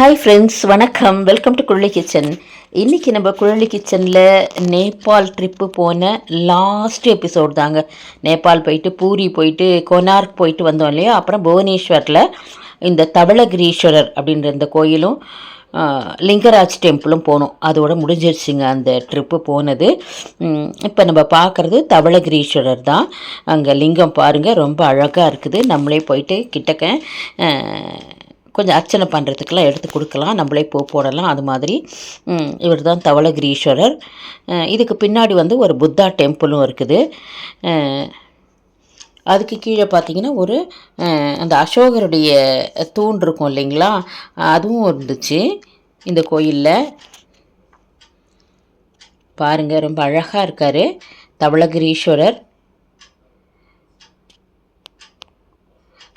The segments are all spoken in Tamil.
ஹாய் ஃப்ரெண்ட்ஸ், வணக்கம். Welcome to Kuzhali kitchen. இன்றைக்கி நம்ம குழலி கிச்சனில் நேபாள் ட்ரிப்பு போன லாஸ்ட் எபிசோட் தாங்க. நேபாள் போயிட்டு பூரி போயிட்டு கொனார்க் போயிட்டு வந்தோம் இல்லையா. அப்புறம் புவனேஸ்வரில் இந்த தவளகிரீஸ்வரர் அப்படின்ற இந்த கோயிலும் லிங்கராஜ் டெம்பிளும் போனோம். அதோட முடிஞ்சிருச்சுங்க அந்த ட்ரிப்பு போனது. இப்போ நம்ம பார்க்குறது தவளகிரீஸ்வரர் தான். அங்கே லிங்கம் பாருங்கள், ரொம்ப அழகாக இருக்குது. நம்மளே போயிட்டு கிட்டக்க கொஞ்சம் அர்ச்சனை பண்ணுறதுக்கெல்லாம் எடுத்து கொடுக்கலாம், நம்மளே பூ போடலாம். அது மாதிரி இவர் தான் தவளகிரீஸ்வரர். இதுக்கு பின்னாடி வந்து ஒரு புத்தா டெம்பிளும் இருக்குது. அதுக்கு கீழே பார்த்திங்கன்னா ஒரு அந்த அசோகருடைய தூண் இருக்கும் இல்லைங்களா, அதுவும் இருந்துச்சு இந்த கோயிலில். பாருங்கள், ரொம்ப அழகாக இருக்கார் தவளகிரீஸ்வரர்.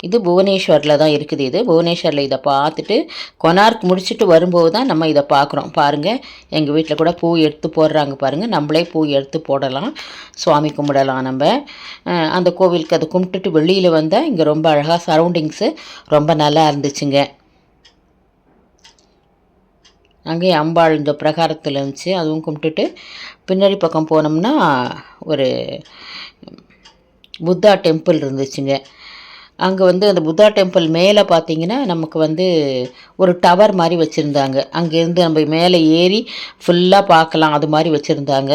இது புவனேஸ்வரில் தான் இருக்குது. இது புவனேஸ்வரில். இதை பார்த்துட்டு கொனார்க் முடிச்சுட்டு வரும்போது தான் நம்ம இதை பார்க்குறோம். பாருங்கள், எங்கள் வீட்டில் கூட பூ எடுத்து போடுறாங்க பாருங்கள். நம்மளே பூ எடுத்து போடலாம், சுவாமி கும்பிடலாம் நம்ம. அந்த கோவிலுக்கு அதை கும்பிட்டுட்டு வெளியில் வந்தால் இங்கே ரொம்ப அழகாக சரௌண்டிங்ஸு ரொம்ப நல்லா இருந்துச்சுங்க. அங்கேயே அம்பாள் இந்த பிரகாரத்தில் இருந்துச்சு, அதுவும் கும்பிட்டுட்டு பின்னாடி பக்கம் போனோம்னா ஒரு புத்தா டெம்பிள் இருந்துச்சுங்க. அங்கே வந்து அந்த புத்தா டெம்பிள் மேலே பார்த்திங்கன்னா நமக்கு வந்து ஒரு டவர் மாதிரி வச்சுருந்தாங்க. அங்கேருந்து நம்ம மேலே ஏறி ஃபுல்லாக பார்க்கலாம், அது மாதிரி வச்சுருந்தாங்க.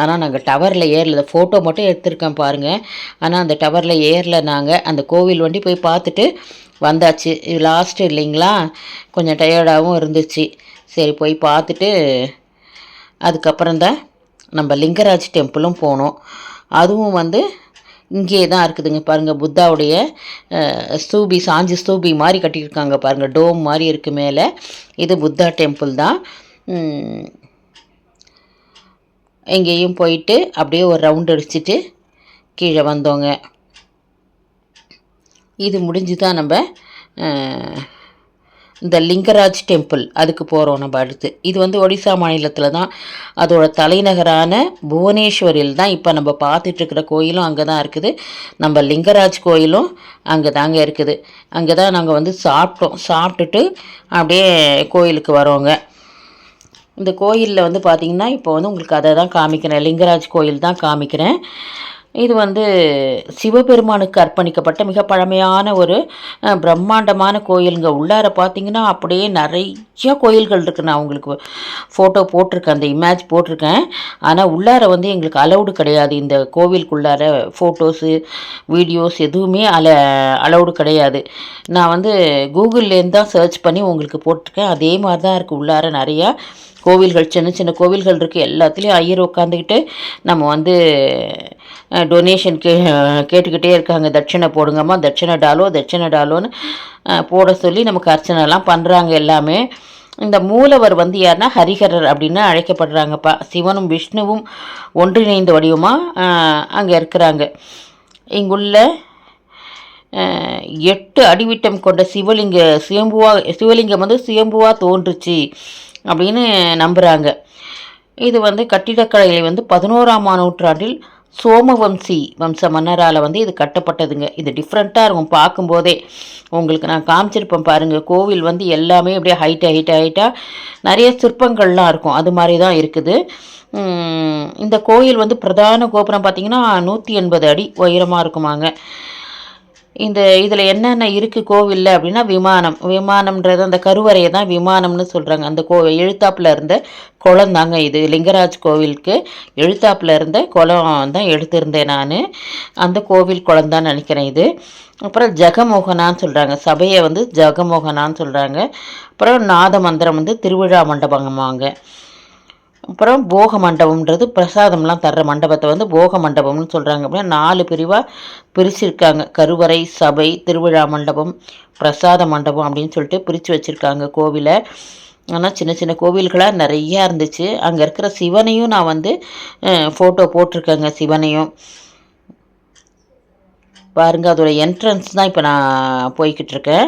ஆனால் நாங்கள் டவரில் ஏறல. ஃபோட்டோ மட்டும் எடுத்திருக்கேன் பாருங்கள். ஆனால் அந்த டவரில் ஏறல. நாங்கள் அந்த கோவில் வண்டி போய் பார்த்துட்டு வந்தாச்சு. இது லாஸ்ட்டு இல்லைங்களா, கொஞ்சம் டயர்டாகவும் இருந்துச்சு. சரி, போய் பார்த்துட்டு அதுக்கப்புறம் தான் நம்ம லிங்கராஜ் டெம்பிளும் போனோம். அதுவும் வந்து இங்கே தான் இருக்குதுங்க. பாருங்கள், புத்தாவுடைய ஸ்தூபி, சாஞ்சி ஸ்தூபி மாதிரி கட்டியிருக்காங்க பாருங்கள், டோம் மாதிரி இருக்குது மேலே. இது புத்தா டெம்பிள் தான். எங்கேயும் போயிட்டு அப்படியே ஒரு ரவுண்ட் அடிச்சுட்டு கீழே வந்தோங்க. இது முடிஞ்சு தான் நம்ம இந்த லிங்கராஜ் டெம்பிள் அதுக்கு போகிறோம் நம்ம அடுத்து. இது வந்து ஒடிசா மாநிலத்தில் தான். அதோட தலைநகரான புவனேஸ்வரில் தான் இப்போ நம்ம பார்த்துட்ருக்கிற கோயிலும் அங்கே தான் இருக்குது. நம்ம லிங்கராஜ் கோயிலும் அங்கே தாங்க இருக்குது. அங்கே தான் நாங்கள் வந்து சாப்பிட்டுட்டு அப்படியே கோயிலுக்கு வரோங்க. இந்த கோயிலில் வந்து பார்த்திங்கன்னா இப்போ வந்து உங்களுக்கு அதை தான் காமிக்கிறேன், லிங்கராஜ் கோயில் தான் காமிக்கிறேன். இது வந்து சிவபெருமானுக்கு அர்ப்பணிக்கப்பட்ட மிக பழமையான ஒரு பிரம்மாண்டமான கோயிலுங்க. உள்ளார பார்த்திங்கன்னா அப்படியே நிறைய கோயில்கள் இருக்குது. நான் உங்களுக்கு ஃபோட்டோ போட்டிருக்கேன், அந்த இமேஜ் போட்டிருக்கேன். ஆனால் உள்ளார வந்து எங்களுக்கு அலௌடு கிடையாது. இந்த கோவிலுக்குள்ளார ஃபோட்டோஸு வீடியோஸ் எதுவுமே அலௌடு கிடையாது. நான் வந்து கூகுள்லேருந்து தான் சர்ச் பண்ணி உங்களுக்கு போட்டிருக்கேன். அதே மாதிரி தான் இருக்குது. உள்ளார நிறையா கோவில்கள், சின்ன சின்ன கோவில்கள் இருக்குது. எல்லாத்துலேயும் ஐயர் உட்காந்துக்கிட்டு நம்ம வந்து டொனேஷன் கேட்டுக்கிட்டே இருக்காங்க. தட்சிணை போடுங்கம்மா, தட்சிணை டாலோன்னு போட சொல்லி நமக்கு அர்ச்சனைலாம் பண்ணுறாங்க எல்லாமே. இந்த மூலவர் வந்து யாருன்னா ஹரிஹரர் அப்படின்னு அழைக்கப்படுறாங்கப்பா. சிவனும் விஷ்ணுவும் ஒன்றிணைந்த வடிவமாக அங்கே இருக்கிறாங்க. இங்குள்ள 8 அடிவிட்டம் கொண்ட சிவலிங்கம் வந்து சுயம்புவாக தோன்றுச்சு அப்படின்னு நம்புகிறாங்க. இது வந்து கட்டிடக்கலையில் வந்து 11ஆம் நூற்றாண்டில் சோமவம்சி வம்ச மன்னரால் வந்து இது கட்டப்பட்டதுங்க. இது டிஃப்ரெண்ட்டாக இருக்கும் பார்க்கும்போதே. உங்களுக்கு நான் காமிச்சிருப்பேன் பாருங்கள். கோவில் வந்து எல்லாமே அப்படியே ஹைட்டாக நிறைய சிற்பங்கள்லாம் இருக்கும். அது மாதிரி தான் இருக்குது. இந்த கோயில் வந்து பிரதான கோபுரம் பார்த்திங்கன்னா 180 அடி உயரமாக இருக்குமாங்க. இதில் என்னென்ன இருக்குது கோவிலில் அப்படின்னா, விமானம்ன்றது அந்த கருவறையை தான் விமானம்னு சொல்கிறாங்க. அந்த எழுத்தாப்பில் இருந்த குளம் தாங்க இது. லிங்கராஜ் கோவிலுக்கு எழுத்தாப்பில் இருந்த குளம் தான் எடுத்திருந்தேன் நான். அந்த கோவில் குளம் தான் நினைக்கிறேன் இது. அப்புறம் ஜெகமோகனான்னு சொல்கிறாங்க, சபையை வந்து ஜெகமோகனான்னு சொல்கிறாங்க. அப்புறம் நாத மந்திரம் வந்து திருவிழா மண்டபங்கம்மாங்க. அப்புறம் போக மண்டபம்ன்றது பிரசாதம்லாம் தர்ற மண்டபத்தை வந்து போக மண்டபம்னு சொல்கிறாங்க. அப்படின்னா 4 பிரிவாக பிரிச்சிருக்காங்க. கருவறை, சபை, திருவிழா மண்டபம், பிரசாத மண்டபம் அப்படின்னு சொல்லிட்டு பிரித்து வச்சுருக்காங்க கோவிலை. ஆனால் சின்ன சின்ன கோவில்களாக நிறையா இருந்துச்சு. அங்கே இருக்கிற சிவனையும் நான் வந்து ஃபோட்டோ போட்டிருக்கேங்க. சிவனையும் பாருங்கள். அதோட என்ட்ரன்ஸ் தான் இப்போ நான் போய்கிட்டு இருக்கேன்.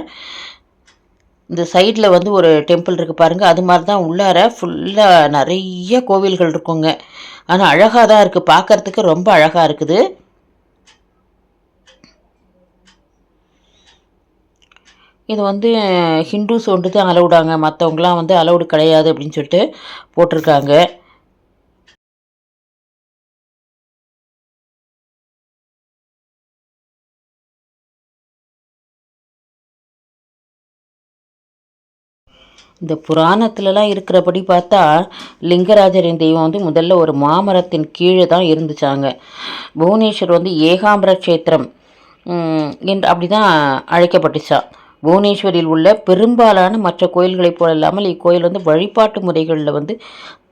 இந்த சைடில் வந்து ஒரு டெம்பிள் இருக்குது பாருங்கள். அது மாதிரி தான் உள்ளார ஃபுல்லாக நிறைய கோவில்கள் இருக்குங்க. ஆனால் அழகாக தான் இருக்குது, பார்க்குறதுக்கு ரொம்ப அழகாக இருக்குது. இது வந்து ஹிந்துஸ் ஒன்று தான் அலௌடாங்க, மற்றவங்களாம் வந்து அலௌடு கிடையாது அப்படின்னு சொல்லிட்டு போட்டிருக்காங்க. இந்த புராணத்துலலாம் இருக்கிறபடி பார்த்தா லிங்கராஜரின் தெய்வம் வந்து முதல்ல ஒரு மாமரத்தின் கீழே தான் இருந்துச்சாங்க. புவனேஸ்வர் வந்து ஏகாம்பர கஷேத்திரம் என்று அப்படி தான் அழைக்கப்பட்டுச்சா. புவனேஸ்வரில் உள்ள பெரும்பாலான மற்ற கோயில்களைப் போல இல்லாமல் இக்கோயில் வந்து வழிபாட்டு முறைகளில் வந்து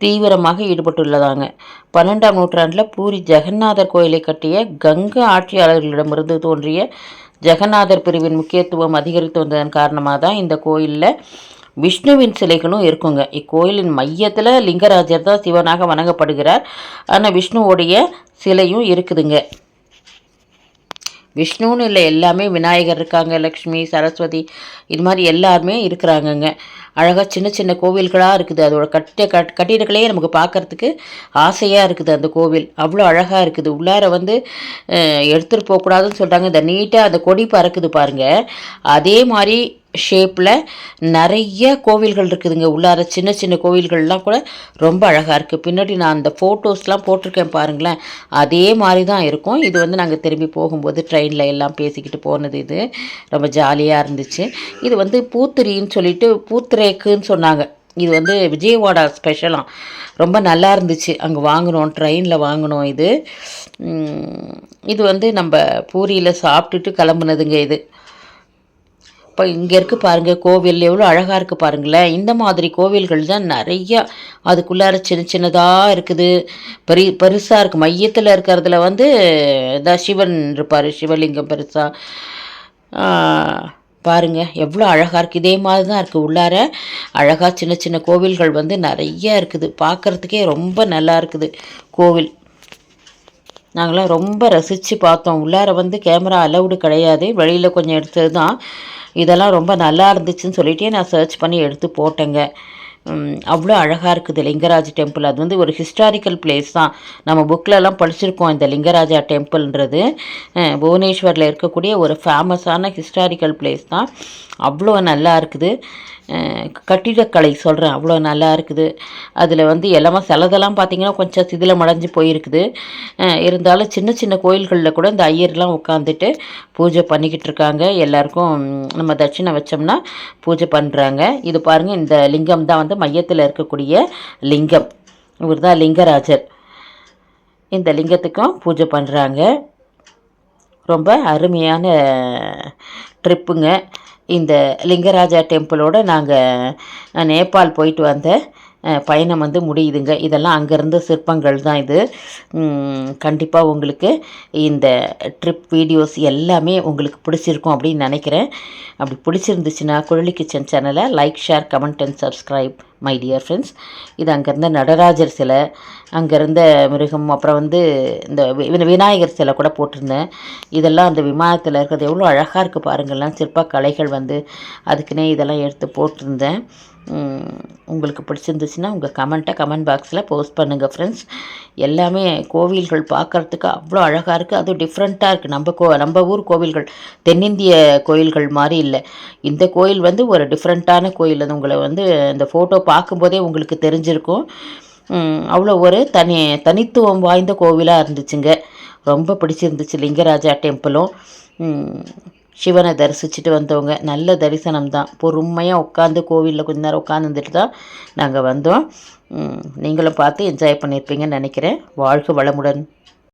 தீவிரமாக ஈடுபட்டுள்ளதாங்க. 12ஆம் நூற்றாண்டில் பூரி ஜெகநாதர் கோயிலை கட்டிய கங்கா ஆட்சியாளர்களிடமிருந்து தோன்றிய ஜெகநாதர் பிரிவின் முக்கியத்துவம் அதிகரித்து வந்ததன் காரணமாக தான் இந்த கோயிலில் விஷ்ணுவின் சிலைகளும் இருக்குங்க. இக்கோயிலின் மையத்தில் லிங்கராஜர் தான் சிவனாக வணங்கப்படுகிறார். ஆனால் விஷ்ணுவோடைய சிலையும் இருக்குதுங்க. விஷ்ணுன்னு இல்லை, எல்லாமே விநாயகர் இருக்காங்க, லக்ஷ்மி, சரஸ்வதி, இது மாதிரி எல்லாருமே இருக்கிறாங்கங்க. அழகாக சின்ன சின்ன கோவில்களாக இருக்குது. அதோட கட்டிடங்களே நமக்கு பார்க்குறதுக்கு ஆசையாக இருக்குது. அந்த கோவில் அவ்வளோ அழகாக இருக்குது. உள்ளார வந்து எடுத்துகிட்டு போகக்கூடாதுன்னு சொல்கிறாங்க. இந்த நீட்டாக அந்த கொடி பறக்குது பாருங்கள், அதே மாதிரி ஷேப்பில் நிறைய கோவில்கள் இருக்குதுங்க. உள்ளார சின்ன சின்ன கோவில்கள்லாம் கூட ரொம்ப அழகாக இருக்குது. பின்னாடி நான் அந்த ஃபோட்டோஸ்லாம் போட்டிருக்கேன் பாருங்களேன், அதே மாதிரி தான் இருக்கும். இது வந்து நாங்கள் திரும்பி போகும்போது ட்ரெயினில் எல்லாம் பேசிக்கிட்டு போனது. இது ரொம்ப ஜாலியாக இருந்துச்சு. இது வந்து பூத்திரின்னு சொல்லிட்டு பூத்திரேக்குன்னு சொன்னாங்க. இது வந்து விஜயவாடா ஸ்பெஷலாம், ரொம்ப நல்லா இருந்துச்சு. அங்கே வாங்கினோம், ட்ரெயினில் வாங்கினோம். இது வந்து நம்ம பூரியில் சாப்பிட்டுட்டு கிளம்புனதுங்க. இது இப்போ இங்கே இருக்குது பாருங்கள், கோவில் எவ்வளோ அழகாக இருக்குது பாருங்களேன். இந்த மாதிரி கோவில்கள் தான் நிறையா அதுக்குள்ளார சின்ன சின்னதாக இருக்குது, பெருசாக இருக்குது. மையத்தில் இருக்கிறதுல வந்து இந்த சிவன் இருப்பார், சிவலிங்கம் பெருசாக பாருங்கள் எவ்வளோ அழகாக இருக்குது. இதே மாதிரி தான் இருக்குது உள்ளார அழகாக சின்ன சின்ன கோவில்கள் வந்து நிறையா இருக்குது. பார்க்குறதுக்கே ரொம்ப நல்லா இருக்குது கோவில். நாங்களாம் ரொம்ப ரசித்து பார்த்தோம். உள்ளார வந்து கேமரா அலௌடு கிடையாது, வெளியில் கொஞ்சம் எடுத்தது தான். இதெல்லாம் ரொம்ப நல்லா இருந்துச்சுன்னு சொல்லிட்டே நான் சர்ச் பண்ணி எடுத்து போட்டேங்க. அவ்வளோ அழகாக இருக்குது லிங்கராஜ் டெம்பிள். அது வந்து ஒரு ஹிஸ்டாரிக்கல் பிளேஸ் தான். நம்ம புக்கிலலாம் படிச்சிருக்கோம் இந்த லிங்கராஜா டெம்பிள்ன்றது. புவனேஸ்வரில் இருக்கக்கூடிய ஒரு ஃபேமஸான ஹிஸ்டாரிக்கல் பிளேஸ் தான். அவ்வளோ நல்லா இருக்குது. கட்டிடக்கலை சொல்கிறேன், அவ்வளோ நல்லா இருக்குது. அதில் வந்து எல்லாமே சிலதெல்லாம் பார்த்திங்கன்னா கொஞ்சம் சிதிலம் அடைஞ்சு போயிருக்குது. இருந்தாலும் சின்ன சின்ன கோயில்களில் கூட இந்த ஐயர்லாம் உட்காந்துட்டு பூஜை பண்ணிக்கிட்டு இருக்காங்க. எல்லாருக்கும் நம்ம தட்சிணை வச்சோம்னா பூஜை பண்ணுறாங்க. இது பாருங்கள், இந்த லிங்கம் தான் வந்து மையத்தில் இருக்கக்கூடிய லிங்கம். இவர் தான் லிங்கராஜர். இந்த லிங்கத்துக்கும் பூஜை பண்ணுறாங்க. ரொம்ப அருமையான ட்ரிப்புங்க. இந்த லிங்கராஜா டெம்பிளோடு நாங்கள் நேபாள் போயிட்டு வந்த பயணம் வந்து முடியுதுங்க. இதெல்லாம் அங்கேருந்து சிற்பங்கள் தான் இது. கண்டிப்பாக உங்களுக்கு இந்த ட்ரிப் வீடியோஸ் எல்லாமே உங்களுக்கு பிடிச்சிருக்கும் அப்படின்னு நினைக்கிறேன். அப்படி பிடிச்சிருந்துச்சுன்னா குழலி கிச்சன் சேனலை like, share, comment and subscribe my dear friends. இது அங்கேருந்த நடராஜர் சிலை, அங்கேருந்த மிருகம், அப்புறம் வந்து இந்த விநாயகர் சிலை கூட போட்டிருந்தேன். இதெல்லாம் அந்த விமானத்தில் இருக்கிறது எவ்வளோ அழகாக இருக்குது பாருங்கள்லாம். சிற்பக்கலைகள் வந்து அதுக்குன்னே இதெல்லாம் எடுத்து போட்டிருந்தேன். உங்களுக்கு பிடிச்சிருந்துச்சுன்னா உங்கள் கமெண்ட்டை கமெண்ட் பாக்ஸில் போஸ்ட் பண்ணுங்கள் ஃப்ரெண்ட்ஸ். எல்லாமே கோவில்கள் பார்க்குறதுக்கு அவ்வளோ அழகாக இருக்குது. அதுவும் டிஃப்ரெண்ட்டாக இருக்குது. நம்ம ஊர் கோவில்கள், தென்னிந்திய கோயில்கள் மாதிரி இல்லை. இந்த கோயில் வந்து ஒரு டிஃப்ரெண்ட்டான கோயில். அது உங்களை வந்து இந்த ஃபோட்டோ பார்க்கும்போதே உங்களுக்கு தெரிஞ்சிருக்கும். அவ்வளோ ஒரு தனித்துவம் வாய்ந்த கோவிலாக இருந்துச்சுங்க. ரொம்ப பிடிச்சிருந்துச்சு லிங்கராஜா டெம்பிளும். சிவனை தரிசிச்சுட்டு வந்தவங்க நல்ல தரிசனம் தான். பொறுமையாக உட்காந்து கோவிலில் கொஞ்ச நேரம் உட்காந்துட்டு தான் நாங்கள் வந்தோம். நீங்களும் பார்த்து என்ஜாய் பண்ணியிருப்பீங்கன்னு நினைக்கிறேன். வாழ்க வளமுடன்.